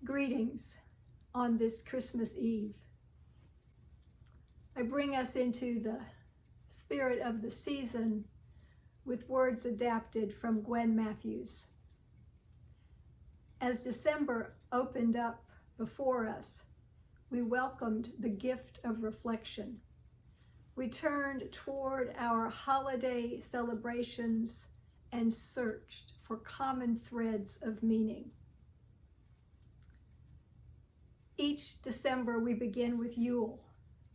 Greetings on this Christmas Eve. I bring us into the spirit of the season with words adapted from Gwen Matthews. As December opened up before us, we welcomed the gift of reflection. We turned toward our holiday celebrations and searched for common threads of meaning. Each December we begin with Yule,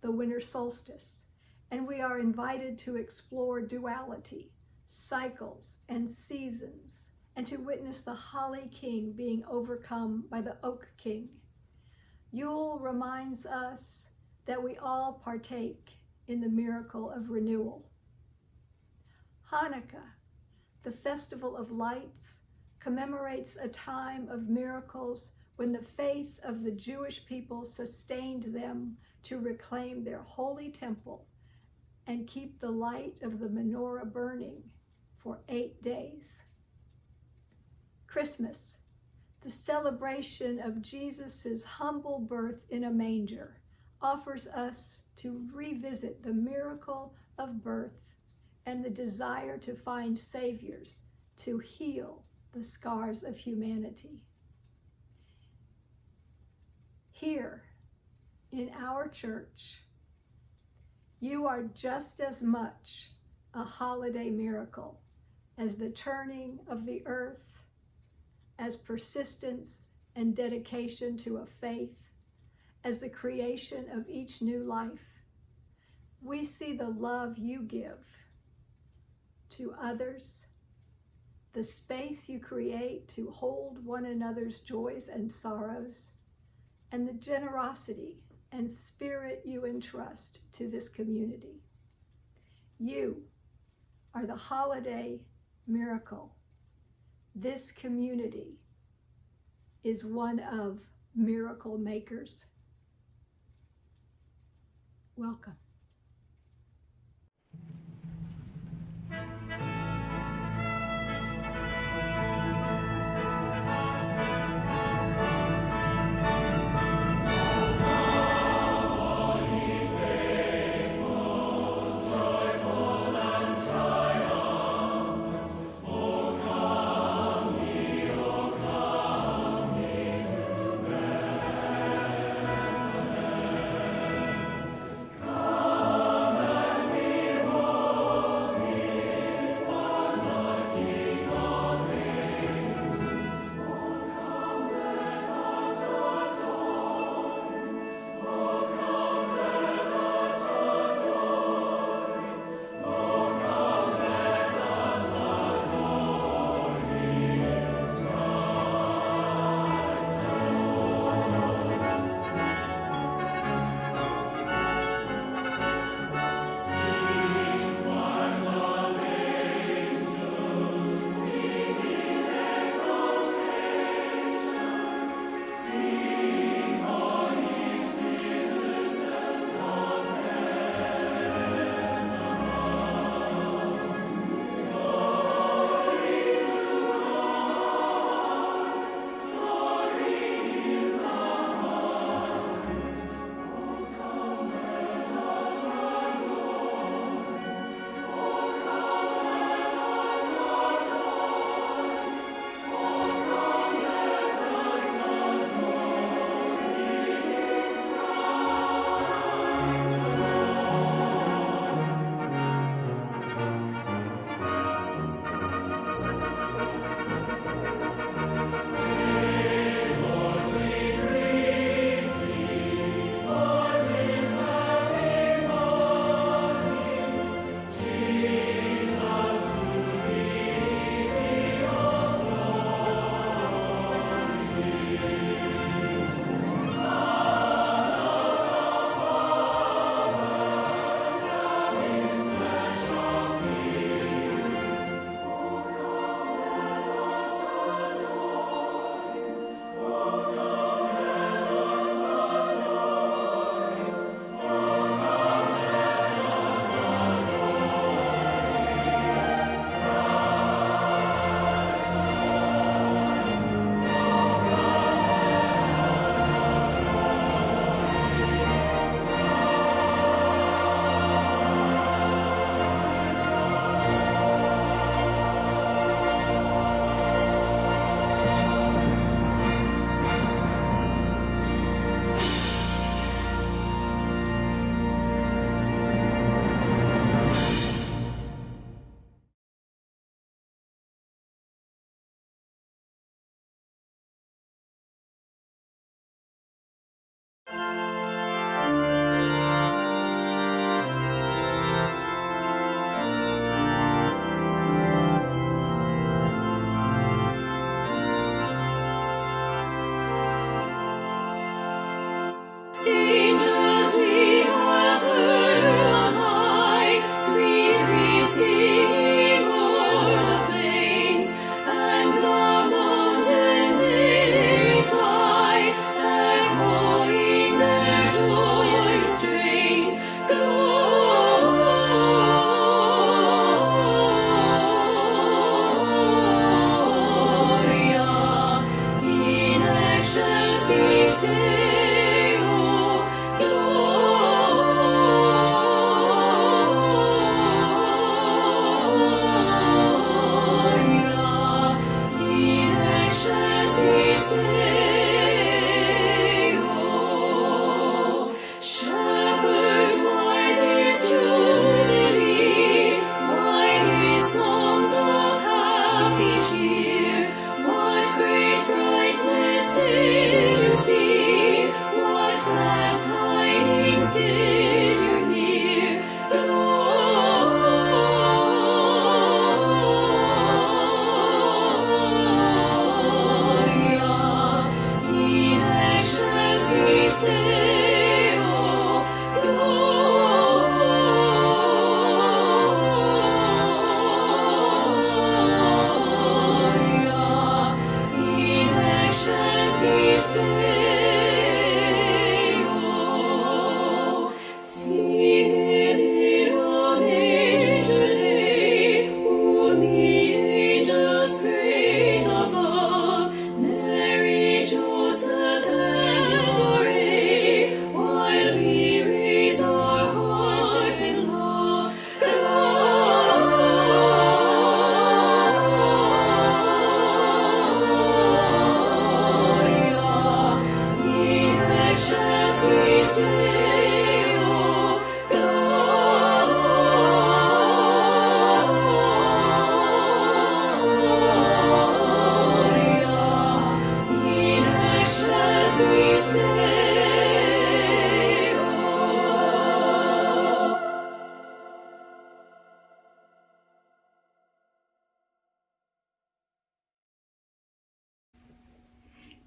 the winter solstice, and we are invited to explore duality, cycles, and seasons, and to witness the Holly King being overcome by the Oak King. Yule reminds us that we all partake in the miracle of renewal. Hanukkah, the festival of lights, commemorates a time of miracles when the faith of the Jewish people sustained them to reclaim their holy temple and keep the light of the menorah burning for 8 days. Christmas, the celebration of Jesus' humble birth in a manger, offers us to revisit the miracle of birth and the desire to find saviors to heal the scars of humanity. Here in our church, you are just as much a holiday miracle as the turning of the earth, as persistence and dedication to a faith, as the creation of each new life. We see the love you give to others, the space you create to hold one another's joys and sorrows, and the generosity and spirit you entrust to this community. You are the holiday miracle. This community is one of miracle makers. Welcome. Angels we have heard on high, sweetly singing o'er the plains, and the mountains in cry, echoing their joy strains. Gloria in excelsis Deo.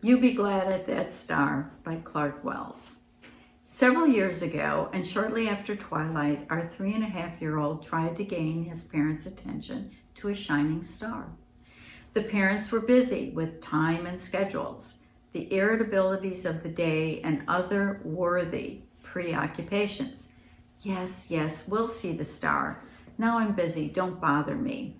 You Be Glad at That Star by Clark Wells. Several years ago, and shortly after twilight, our 3.5-year-old tried to gain his parents' attention to a shining star. The parents were busy with time and schedules, the irritabilities of the day, and other worthy preoccupations. Yes, we'll see the star. Now I'm busy, don't bother me.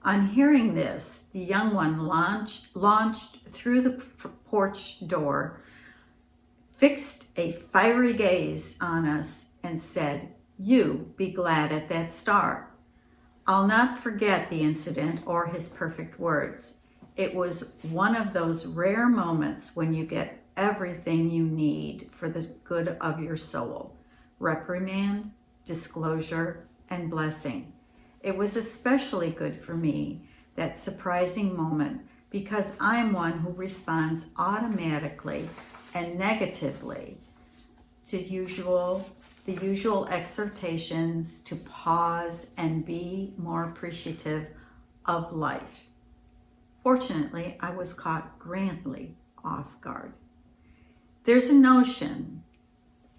On hearing this, the young one launched through the porch door, fixed a fiery gaze on us, and said, "You be glad at that star." I'll not forget the incident or his perfect words. It was one of those rare moments when you get everything you need for the good of your soul: reprimand, disclosure, and blessing. It was especially good for me, that surprising moment, because I'm one who responds automatically and negatively to the usual exhortations to pause and be more appreciative of life. Fortunately, I was caught grandly off guard. There's a notion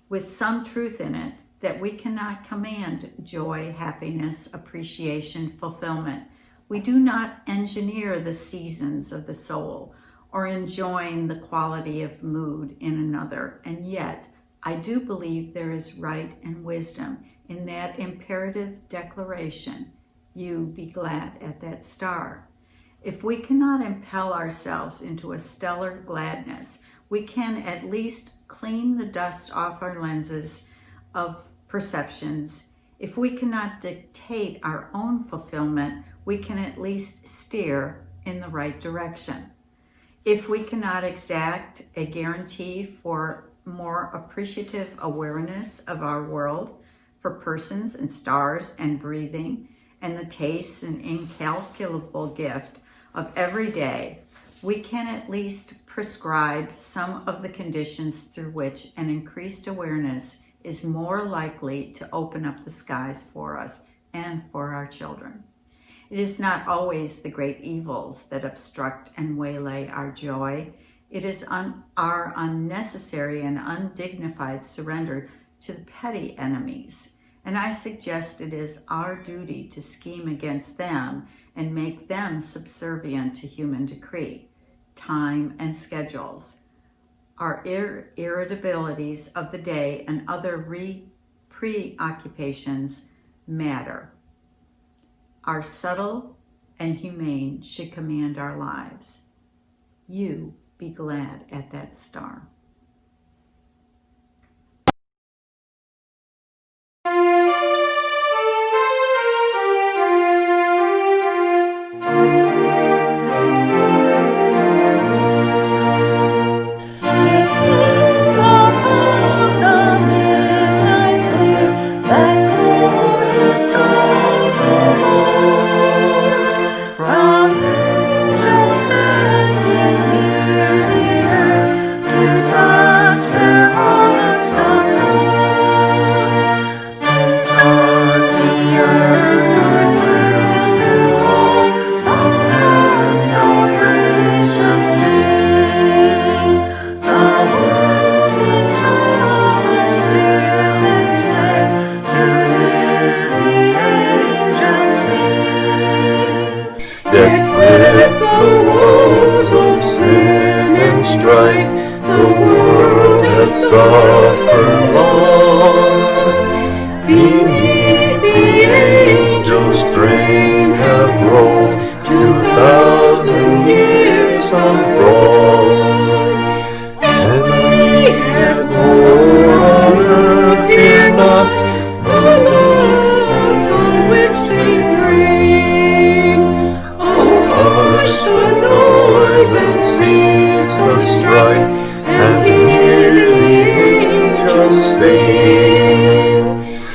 with some truth in it that we cannot command joy, happiness, appreciation, fulfillment. We do not engineer the seasons of the soul or enjoin the quality of mood in another. And yet, I do believe there is right and wisdom in that imperative declaration, "You be glad at that star." If we cannot impel ourselves into a stellar gladness, we can at least clean the dust off our lenses of perceptions. If we cannot dictate our own fulfillment, we can at least steer in the right direction. If we cannot exact a guarantee for more appreciative awareness of our world, for persons and stars and breathing, and the taste and incalculable gift of every day, we can at least prescribe some of the conditions through which an increased awareness is more likely to open up the skies for us and for our children. It is not always the great evils that obstruct and waylay our joy. It is our unnecessary and undignified surrender to the petty enemies. And I suggest it is our duty to scheme against them and make them subservient to human decree, time, and schedules. Our irritabilities of the day and other preoccupations matter. Our subtle and humane should command our lives. You be glad at that star. Suffer long. Beneath the angels' train have rolled 2,000 years of wrong. And we have borne on earth fear not the loves on which they bring. Oh, hush the noise and cease the strife, and hear the angels sing.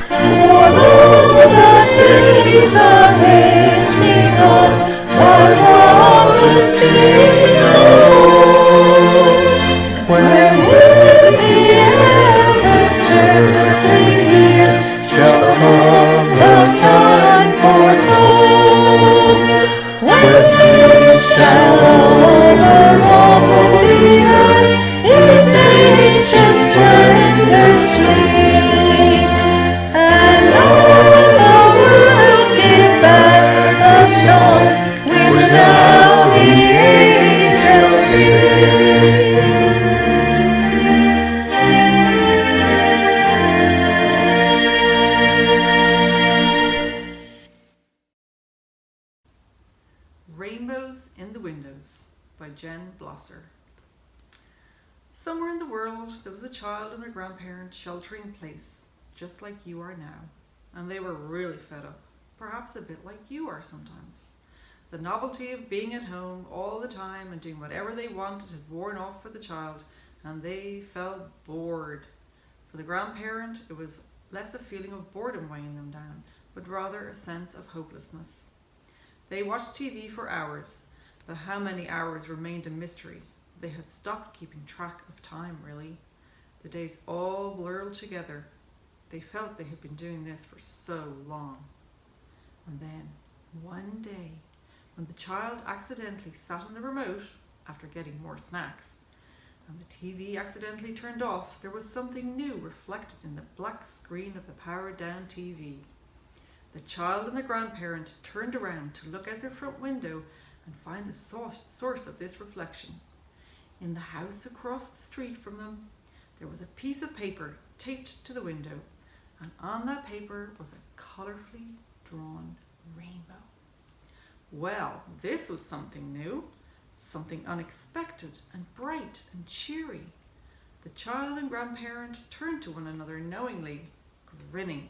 For all the days are hastening on, my lawless Savior. When with the adversary years shall come the time foretold, when he shall overhaul the earth, its ancient splendors gleam, and all the world give back the song which now the angels sing. Rainbows in the Windows by Jen Blosser. Somewhere in the world, there was a child and their grandparent sheltering in place, just like you are now. And they were really fed up, perhaps a bit like you are sometimes. The novelty of being at home all the time and doing whatever they wanted had worn off for the child, and they felt bored. For the grandparent, it was less a feeling of boredom weighing them down, but rather a sense of hopelessness. They watched TV for hours, but how many hours remained a mystery. They had stopped keeping track of time, really. The days all blurred together. They felt they had been doing this for so long. And then, one day, when the child accidentally sat on the remote after getting more snacks, and the TV accidentally turned off, there was something new reflected in the black screen of the powered-down TV. The child and the grandparent turned around to look out their front window and find the source of this reflection. In the house across the street from them, there was a piece of paper taped to the window, and on that paper was a colourfully drawn rainbow. Well, this was something new, something unexpected and bright and cheery. The child and grandparent turned to one another knowingly, grinning.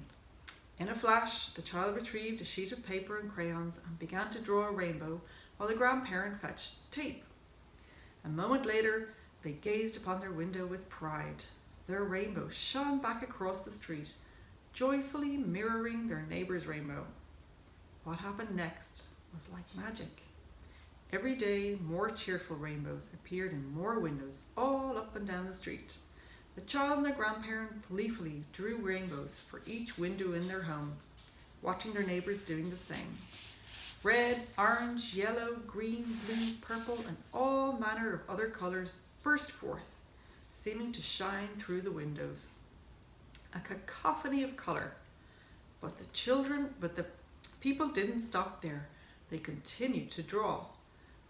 In a flash, the child retrieved a sheet of paper and crayons and began to draw a rainbow while the grandparent fetched tape. A moment later, they gazed upon their window with pride. Their rainbow shone back across the street, joyfully mirroring their neighbour's rainbow. What happened next was like magic. Every day, more cheerful rainbows appeared in more windows, all up and down the street. The child and the grandparent playfully drew rainbows for each window in their home, watching their neighbours doing the same. Red, orange, yellow, green, blue, purple, and all manner of other colours burst forth, seeming to shine through the windows. A cacophony of colour. But the people didn't stop there. They continued to draw.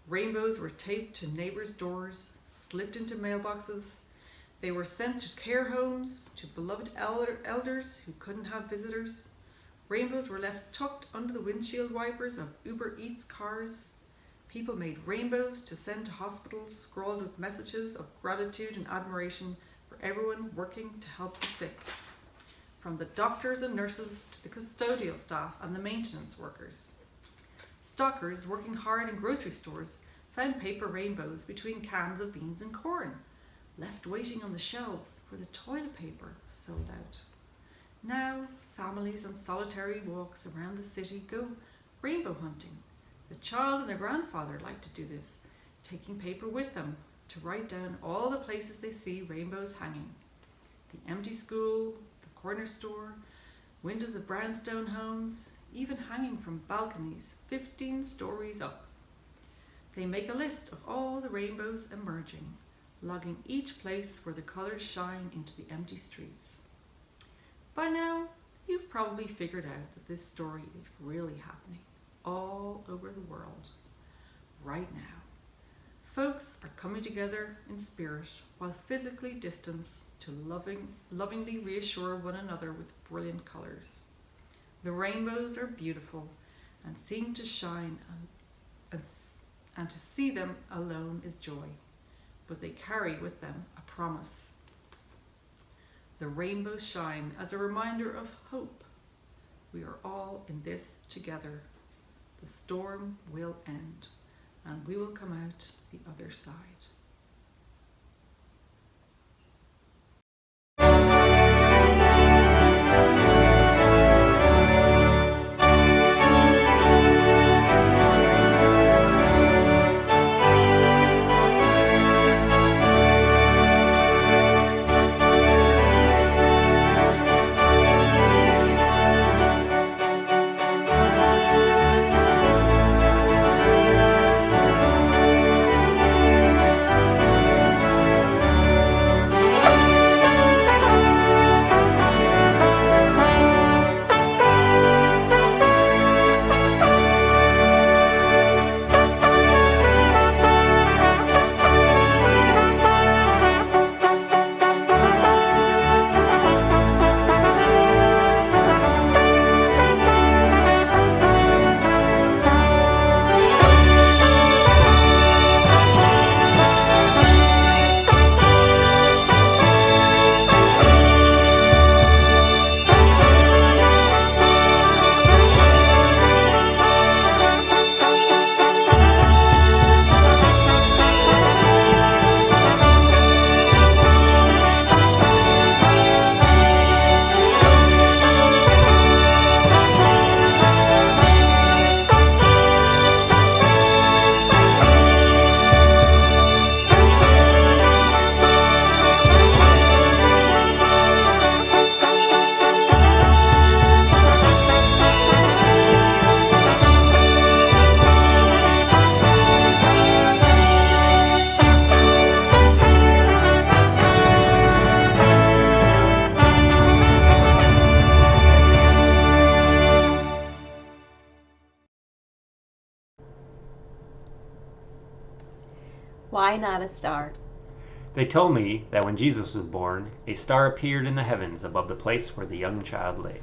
Rainbows were taped to neighbours' doors, slipped into mailboxes. They were sent to care homes, to beloved elders who couldn't have visitors. Rainbows were left tucked under the windshield wipers of Uber Eats cars. People made rainbows to send to hospitals, scrawled with messages of gratitude and admiration for everyone working to help the sick. From the doctors and nurses to the custodial staff and the maintenance workers. Stockers working hard in grocery stores found paper rainbows between cans of beans and corn, left waiting on the shelves where the toilet paper was sold out. Now, families on solitary walks around the city go rainbow hunting. The child and their grandfather like to do this, taking paper with them to write down all the places they see rainbows hanging. The empty school, the corner store, windows of brownstone homes, even hanging from balconies 15 stories up. They make a list of all the rainbows emerging, logging each place where the colours shine into the empty streets. By now, you've probably figured out that this story is really happening all over the world, right now. Folks are coming together in spirit while physically distanced to lovingly reassure one another with brilliant colours. The rainbows are beautiful and seem to shine, and to see them alone is joy, but they carry with them a promise. The rainbows shine as a reminder of hope. We are all in this together. The storm will end, and we will come out the other side. Why not a star? They told me that when Jesus was born, a star appeared in the heavens above the place where the young child lay.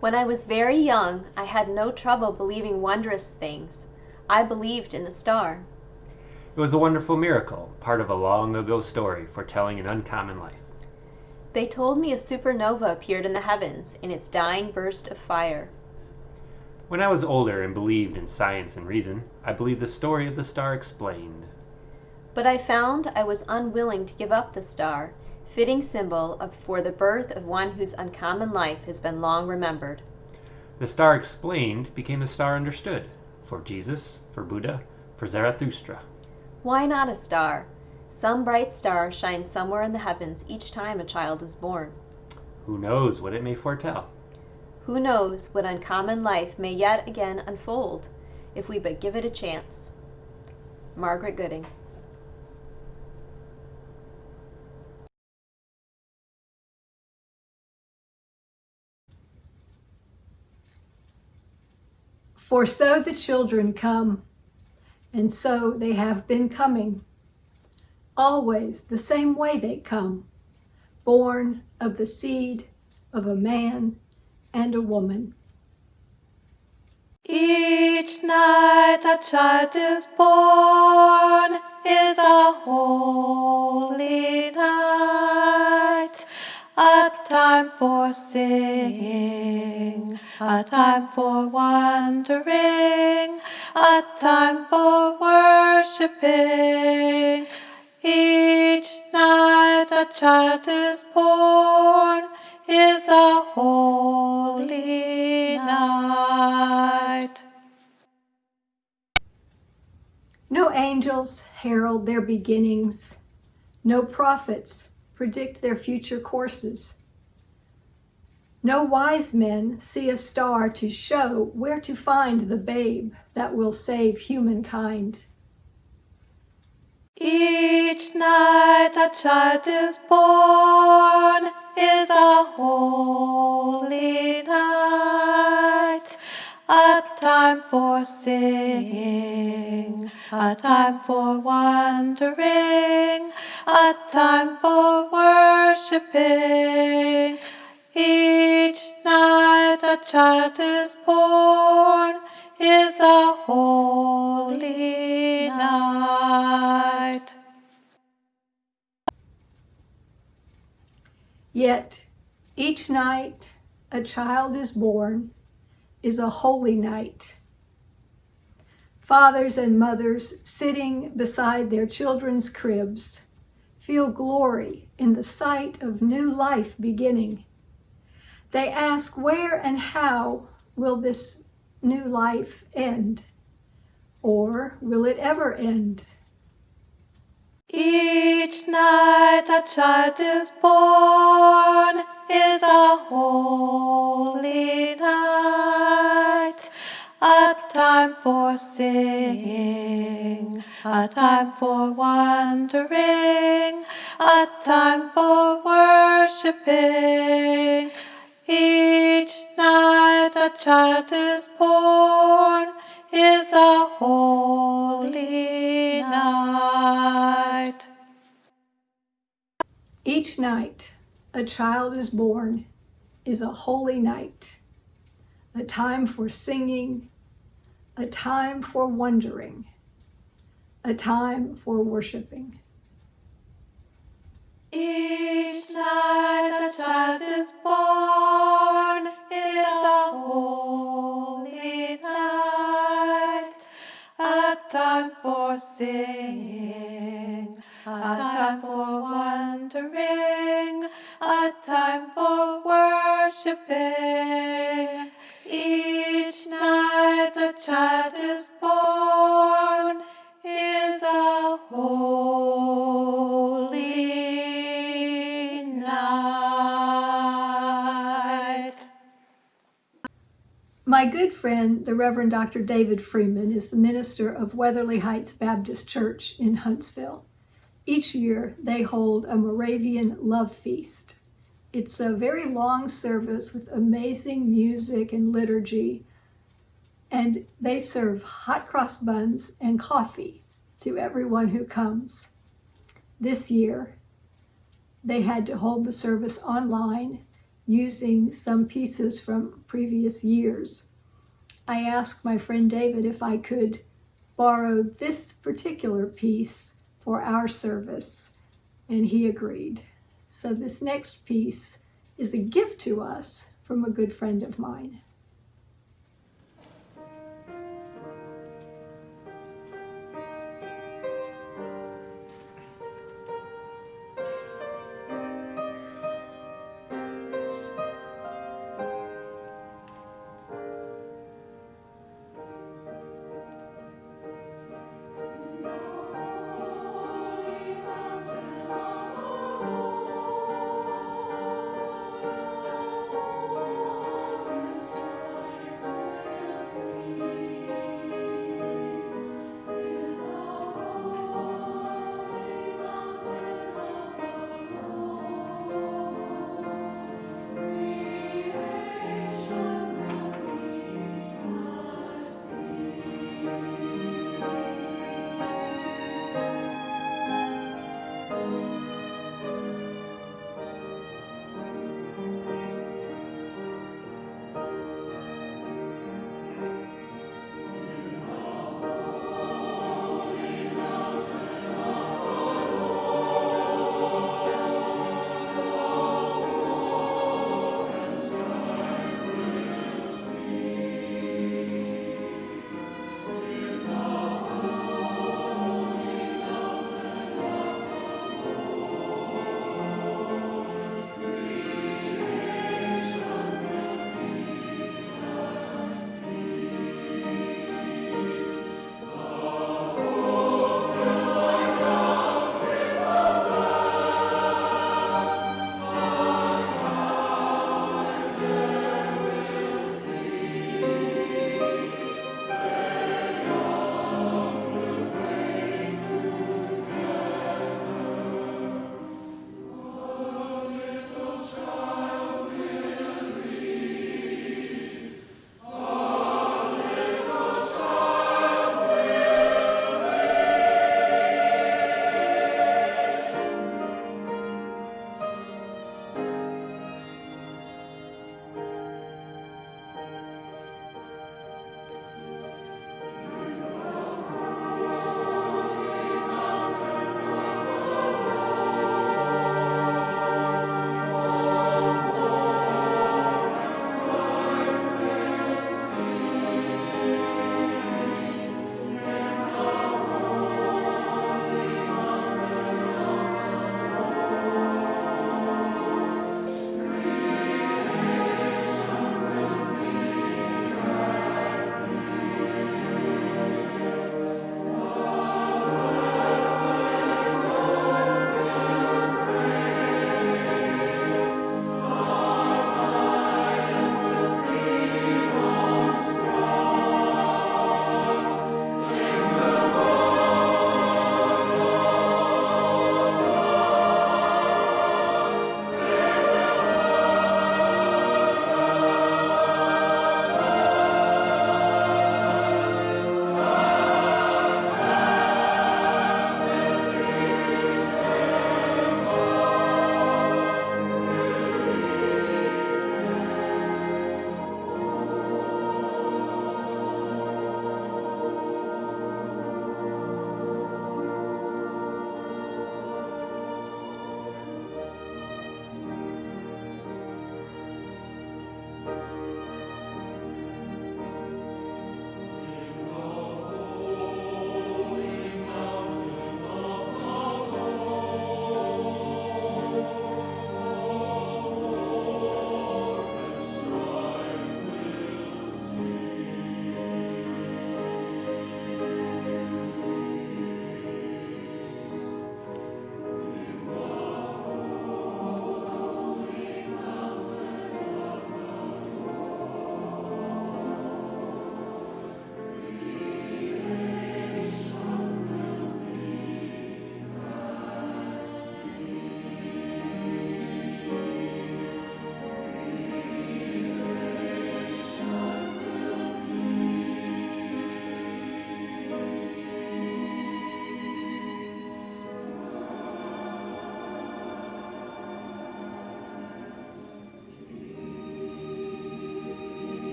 When I was very young, I had no trouble believing wondrous things. I believed in the star. It was a wonderful miracle, part of a long ago story foretelling an uncommon life. They told me a supernova appeared in the heavens in its dying burst of fire. When I was older and believed in science and reason, I believed the story of the star explained. But I found I was unwilling to give up the star, fitting symbol for the birth of one whose uncommon life has been long remembered. The star explained became the star understood, for Jesus, for Buddha, for Zarathustra. Why not a star? Some bright star shines somewhere in the heavens each time a child is born. Who knows what it may foretell? Who knows what uncommon life may yet again unfold, if we but give it a chance. Margaret Gooding. For so the children come, and so they have been coming. Always the same way they come, born of the seed of a man and a woman. Each night a child is born is a holy night, a time for singing, a time for wondering, a time for worshiping. Each night a child is born is a holy night. No angels herald their beginnings. No prophets predict their future courses. No wise men see a star to show where to find the babe that will save humankind. Each night a child is born is a holy night, a time for singing, a time for wondering, a time for worshiping. Each night a child is born is a holy night. Yet each night a child is born is a holy night. Fathers and mothers sitting beside their children's cribs feel glory in the sight of new life beginning. They ask, where and how will this new life end? Or will it ever end? Each night a child is born is a holy night, a time for singing, a time for wondering, a time for worshiping. Each night a child is born is a holy night. Each night a child is born is a holy night, a time for singing, a time for wondering, a time for worshiping. Each night a child is born is a holy night, a time for singing, a time for wondering, a time for worshiping. Each night a child is born is a holy night. My good friend, the Reverend Dr. David Freeman, is the minister of Weatherly Heights Baptist Church in Huntsville. Each year, they hold a Moravian love feast. It's a very long service with amazing music and liturgy, and they serve hot cross buns and coffee to everyone who comes. This year, they had to hold the service online using some pieces from previous years. I asked my friend David if I could borrow this particular piece for our service, and he agreed. So this next piece is a gift to us from a good friend of mine.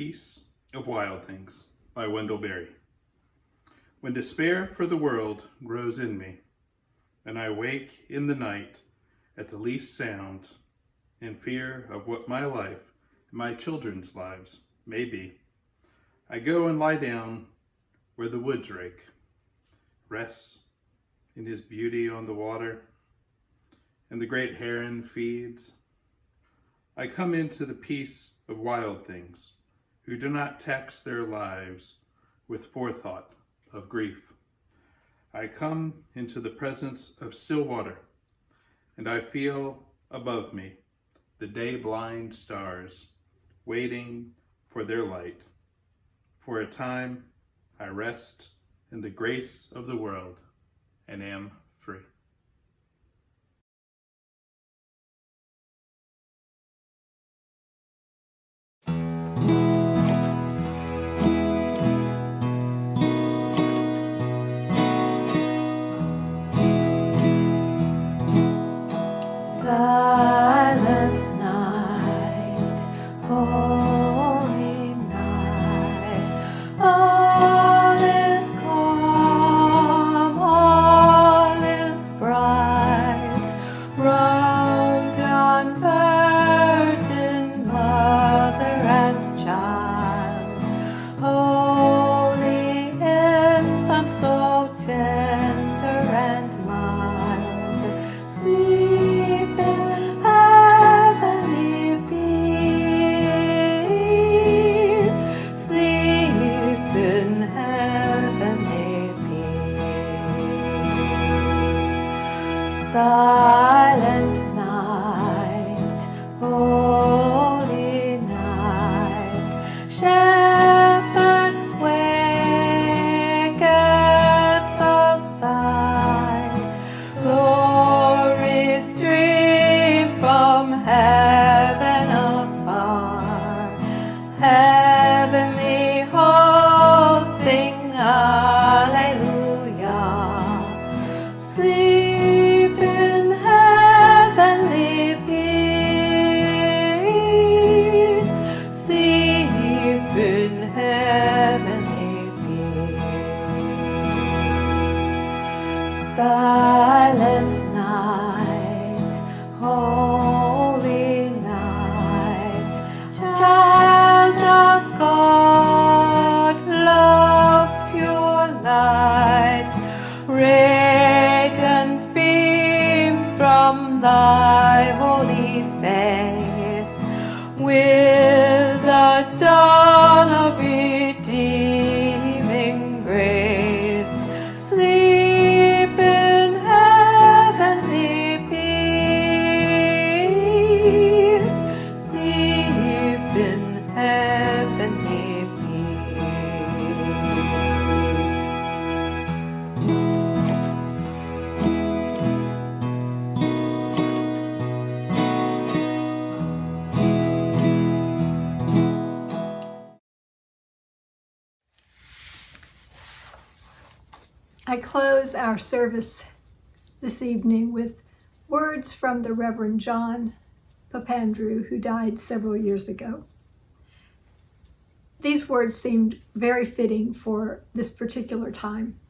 Peace of Wild Things by Wendell Berry. When despair for the world grows in me, and I wake in the night at the least sound, in fear of what my life and my children's lives may be, I go and lie down where the wooddrake rests in his beauty on the water, and the great heron feeds. I come into the peace of wild things, who do not tax their lives with forethought of grief. I come into the presence of still water, and I feel above me the day-blind stars waiting for their light. For a time I rest in the grace of the world and am free. Silent night, holy night, all is calm, all is bright, round yon virgin mother and child, holy infant, so tender and mild, sleep in heavenly peace, sleep in heavenly peace. Silent night, holy night, shepherds quake at the sight, glory stream from heaven afar, heavenly hosts sing Alleluia. Sleep in heavenly peace, sleep in heavenly peace. Silent night, holy night, child of God, love's pure light, radiant beams from thy holy face, with the dawn of redeeming grace. Sleep in heavenly peace, sleep in heavenly peace. I close our service this evening with words from the Reverend John Papandrew, who died several years ago. These words seemed very fitting for this particular time.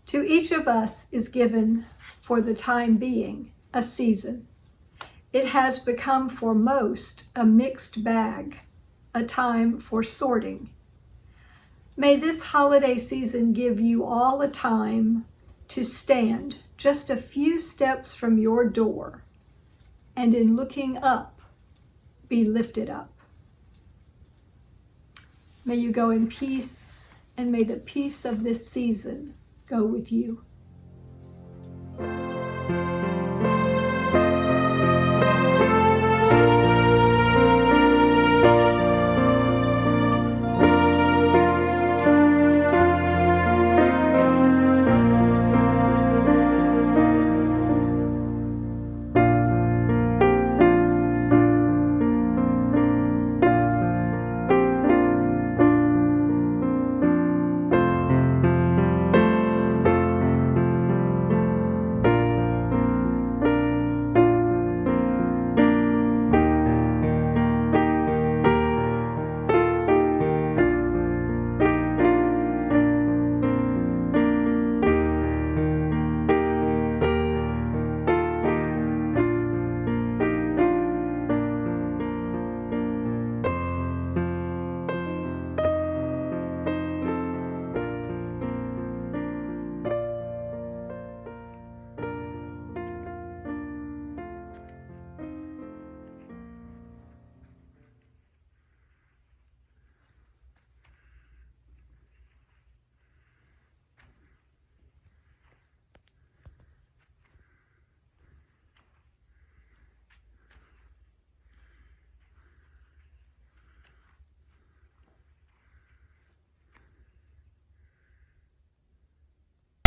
To each of us is given, for the time being, a season. It has become for most a mixed bag, a time for sorting. May this holiday season give you all a time to stand just a few steps from your door, and in looking up, be lifted up. May you go in peace, and may the peace of this season go with you.